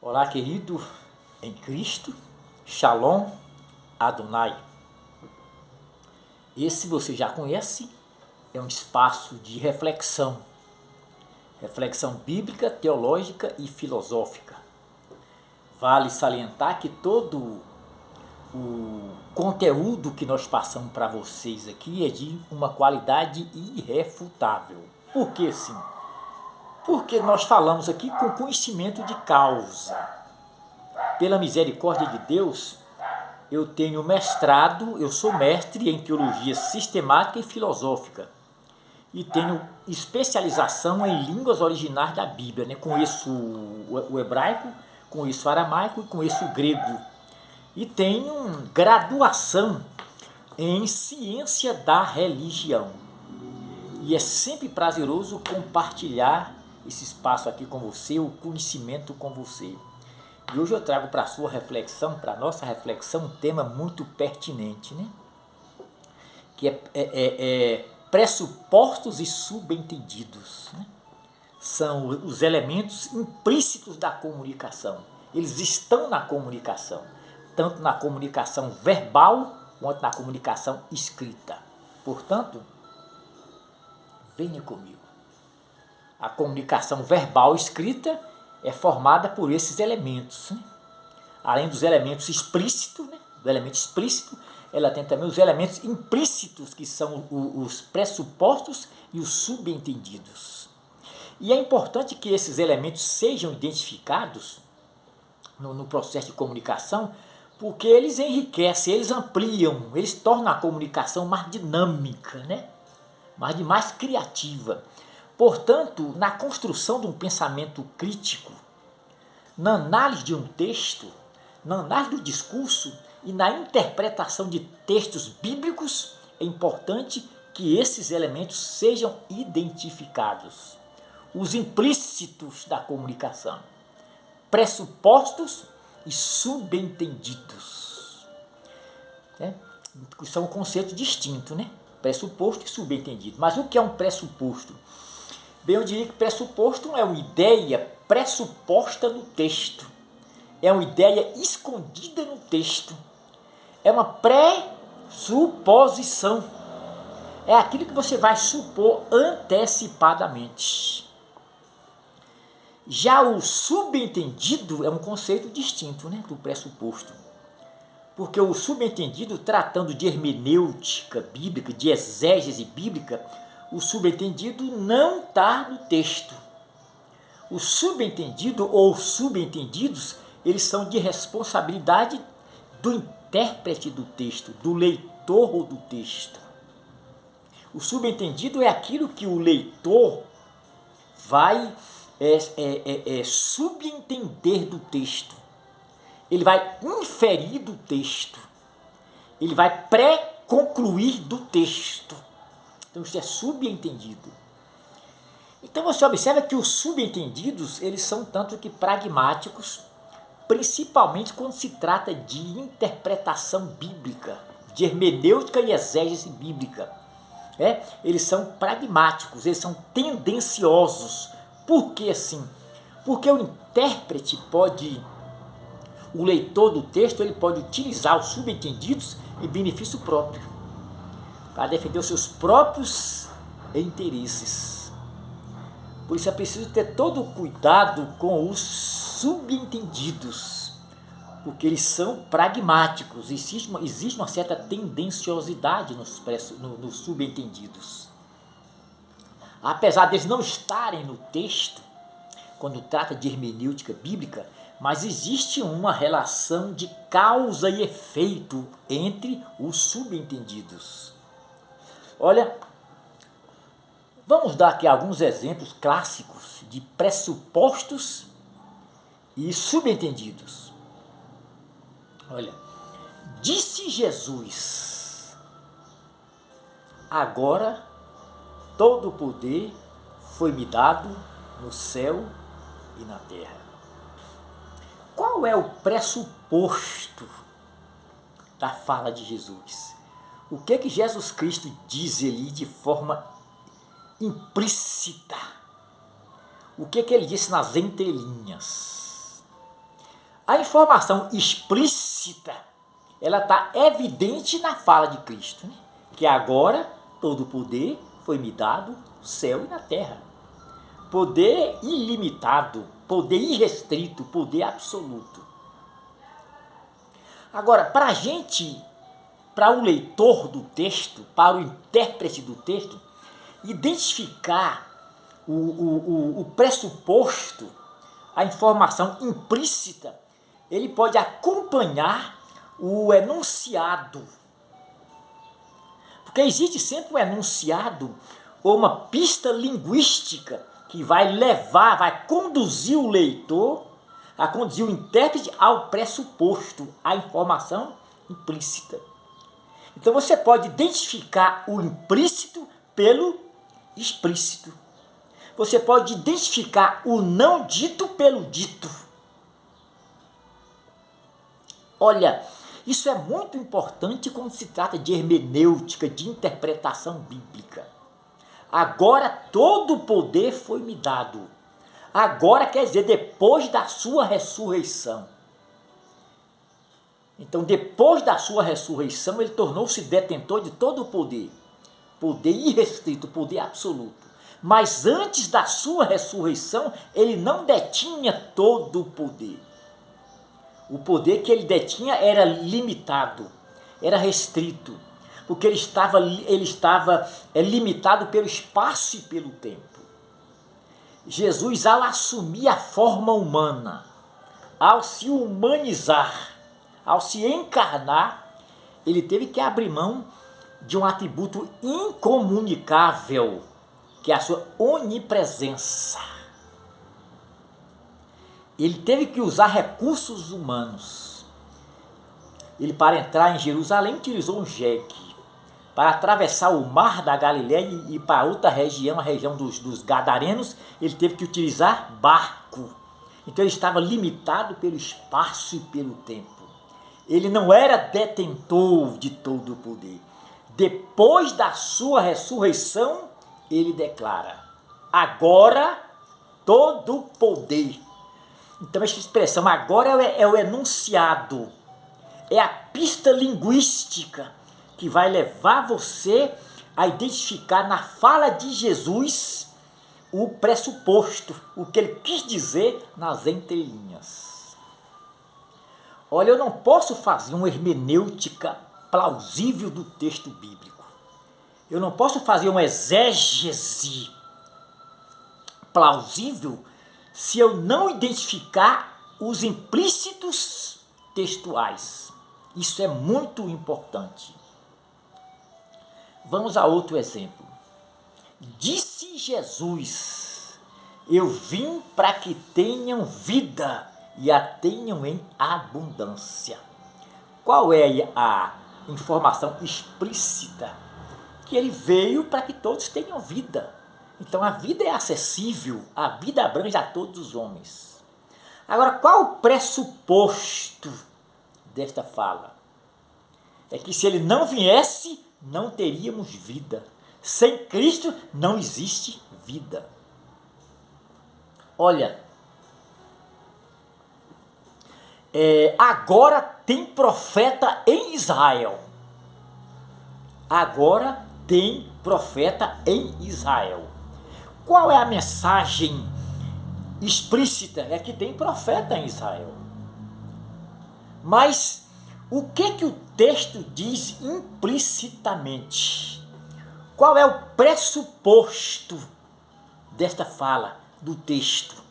Olá, querido em Cristo, Shalom Adonai. Esse você já conhece, é um espaço de reflexão bíblica, teológica e filosófica. Vale salientar que todo o conteúdo que nós passamos para vocês aqui é de uma qualidade irrefutável. Por que sim? Porque nós falamos aqui com conhecimento de causa. Pela misericórdia de Deus, eu tenho mestrado, eu sou mestre em teologia sistemática e filosófica. E tenho especialização em línguas originais da Bíblia, né? Conheço o hebraico, conheço o aramaico e conheço o grego. E tenho graduação em ciência da religião. E é sempre prazeroso compartilhar esse espaço aqui com você, o conhecimento com você. E hoje eu trago para a sua reflexão, para a nossa reflexão, um tema muito pertinente, né? Que é pressupostos e subentendidos, né? São os elementos implícitos da comunicação. Eles estão na comunicação, tanto na comunicação verbal quanto na comunicação escrita. Portanto, venha comigo. A comunicação verbal escrita é formada por esses elementos, né? Além dos elementos explícitos, né? Do elemento explícito, ela tem também os elementos implícitos, que são os pressupostos e os subentendidos. E é importante que esses elementos sejam identificados no processo de comunicação, porque eles enriquecem, eles ampliam, eles tornam a comunicação mais dinâmica, né? mais criativa. Portanto, na construção de um pensamento crítico, na análise de um texto, na análise do discurso e na interpretação de textos bíblicos, é importante que esses elementos sejam identificados. Os implícitos da comunicação, pressupostos e subentendidos, né? São conceitos distintos, né? Pressuposto e subentendido. Mas o que é um pressuposto? Bem, eu diria que pressuposto é uma ideia pressuposta no texto. É uma ideia escondida no texto. É uma pressuposição. É aquilo que você vai supor antecipadamente. Já o subentendido é um conceito distinto, né, do pressuposto. Porque o subentendido, tratando de hermenêutica bíblica, de exégese bíblica, o subentendido não está no texto. O subentendido ou subentendidos, eles são de responsabilidade do intérprete do texto, do leitor do texto. O subentendido é aquilo que o leitor vai subentender do texto. Ele vai inferir do texto. Ele vai pré-concluir do texto. Então isso é subentendido. Então você observa que os subentendidos, eles são tanto que pragmáticos, principalmente quando se trata de interpretação bíblica, de hermenêutica e exégese bíblica. Eles são pragmáticos, eles são tendenciosos. Por que assim? Porque o intérprete o leitor do texto, ele pode utilizar os subentendidos em benefício próprio, para defender os seus próprios interesses. Por isso é preciso ter todo o cuidado com os subentendidos, porque eles são pragmáticos, existe uma certa tendenciosidade nos subentendidos. Apesar deles não estarem no texto, quando trata de hermenêutica bíblica, mas existe uma relação de causa e efeito entre os subentendidos. Olha, vamos dar aqui alguns exemplos clássicos de pressupostos e subentendidos. Olha, disse Jesus: agora todo o poder foi-me dado no céu e na terra. Qual é o pressuposto da fala de Jesus? O que Jesus Cristo diz ali de forma implícita? O que ele disse nas entrelinhas? A informação explícita, ela está evidente na fala de Cristo, né? Que agora todo o poder foi me dado no céu e na terra. Poder ilimitado, poder irrestrito, poder absoluto. Agora, para a gente, para o leitor do texto, para o intérprete do texto, identificar o pressuposto, a informação implícita, ele pode acompanhar o enunciado. Porque existe sempre um enunciado ou uma pista linguística que vai levar, vai conduzir o leitor, a conduzir o intérprete ao pressuposto, à informação implícita. Então você pode identificar o implícito pelo explícito. Você pode identificar o não dito pelo dito. Olha, isso é muito importante quando se trata de hermenêutica, de interpretação bíblica. Agora todo o poder foi me dado. Agora quer dizer depois da sua ressurreição. Então depois da sua ressurreição ele tornou-se detentor de todo o poder. Poder irrestrito, poder absoluto. Mas antes da sua ressurreição, ele não detinha todo o poder. O poder que ele detinha era limitado, era restrito, porque ele estava limitado pelo espaço e pelo tempo. Jesus, ao assumir a forma humana, ao se humanizar, ao se encarnar, ele teve que abrir mão de um atributo incomunicável, que é a sua onipresença. Ele teve que usar recursos humanos. Ele, para entrar em Jerusalém, utilizou um jegue. Para atravessar o mar da Galileia e ir para outra região, a região dos Gadarenos, ele teve que utilizar barco. Então ele estava limitado pelo espaço e pelo tempo. Ele não era detentor de todo o poder. Depois da sua ressurreição, ele declara: agora todo o poder. Então essa expressão agora é o enunciado, é a pista linguística que vai levar você a identificar na fala de Jesus o pressuposto, o que ele quis dizer nas entrelinhas. Olha, eu não posso fazer uma hermenêutica plausível do texto bíblico. Eu não posso fazer uma exégese plausível se eu não identificar os implícitos textuais. Isso é muito importante. Vamos a outro exemplo. Disse Jesus: eu vim para que tenham vida e a tenham em abundância. Qual é a informação explícita? Que ele veio para que todos tenham vida. Então a vida é acessível, a vida abrange a todos os homens. Agora, qual o pressuposto desta fala? É que se ele não viesse, não teríamos vida. Sem Cristo não existe vida. Olha, agora tem profeta em Israel. Agora tem profeta em Israel. Qual é a mensagem explícita? É que tem profeta em Israel. Mas o que o texto diz implicitamente? Qual é o pressuposto desta fala, do texto?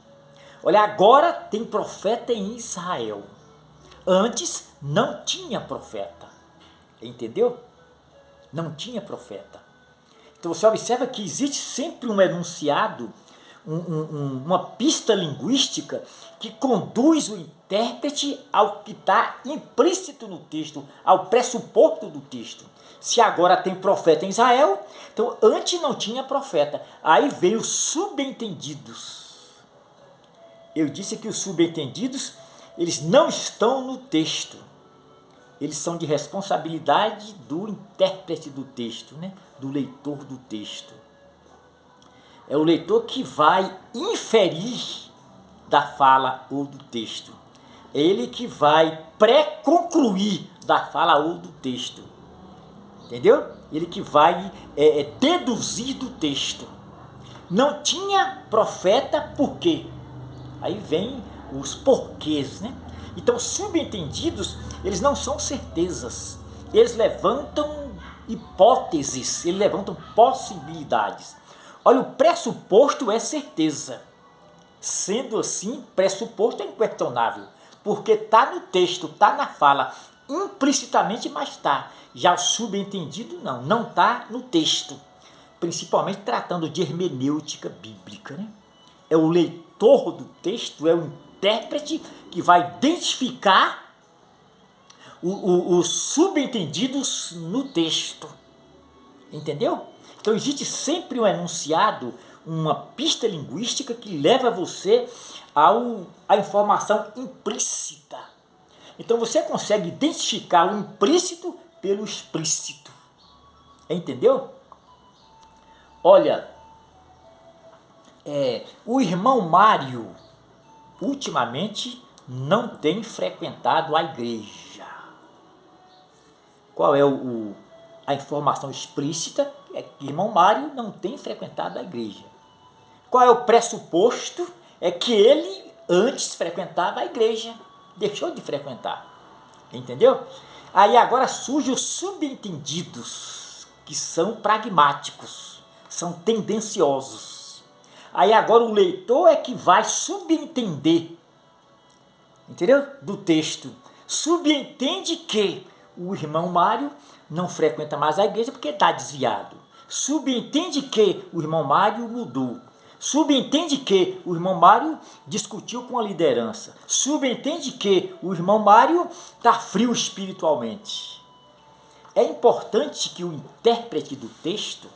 Olha, agora tem profeta em Israel. Antes não tinha profeta. Entendeu? Não tinha profeta. Então você observa que existe sempre um enunciado, uma pista linguística que conduz o intérprete ao que está implícito no texto, ao pressuposto do texto. Se agora tem profeta em Israel, então antes não tinha profeta. Aí veio os subentendidos. Eu disse que os subentendidos, eles não estão no texto. Eles são de responsabilidade do intérprete do texto, né? Do leitor do texto. É o leitor que vai inferir da fala ou do texto. é ele que vai pré-concluir da fala ou do texto. Entendeu? Ele que vai deduzir do texto. Não tinha profeta por quê? Aí vem os porquês, né? Então, subentendidos, eles não são certezas. Eles levantam hipóteses, eles levantam possibilidades. Olha, o pressuposto é certeza. Sendo assim, pressuposto é inquestionável, porque está no texto, está na fala, implicitamente, mas está. Já o subentendido não está no texto, principalmente tratando de hermenêutica bíblica, né? É o leitor do texto, é o intérprete que vai identificar os subentendidos no texto. Entendeu? Então existe sempre um enunciado, uma pista linguística que leva você à informação implícita. Então você consegue identificar o implícito pelo explícito. Entendeu? Olha, o irmão Mário ultimamente não tem frequentado a igreja. Qual é a informação explícita? É que o irmão Mário não tem frequentado a igreja. Qual é o pressuposto? É que ele antes frequentava a igreja, deixou de frequentar. Entendeu? Aí agora surgem os subentendidos, que são pragmáticos, são tendenciosos. Aí agora o leitor é que vai subentender, entendeu? Do texto. Subentende que o irmão Mário não frequenta mais a igreja porque está desviado. Subentende que o irmão Mário mudou. Subentende que o irmão Mário discutiu com a liderança. Subentende que o irmão Mário está frio espiritualmente. É importante que o intérprete do texto,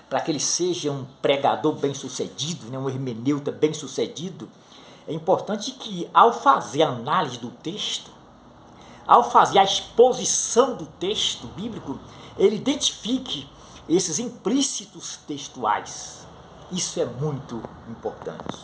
para que ele seja um pregador bem-sucedido, né, um hermeneuta bem-sucedido, é importante que, ao fazer a análise do texto, ao fazer a exposição do texto bíblico, ele identifique esses implícitos textuais. Isso é muito importante.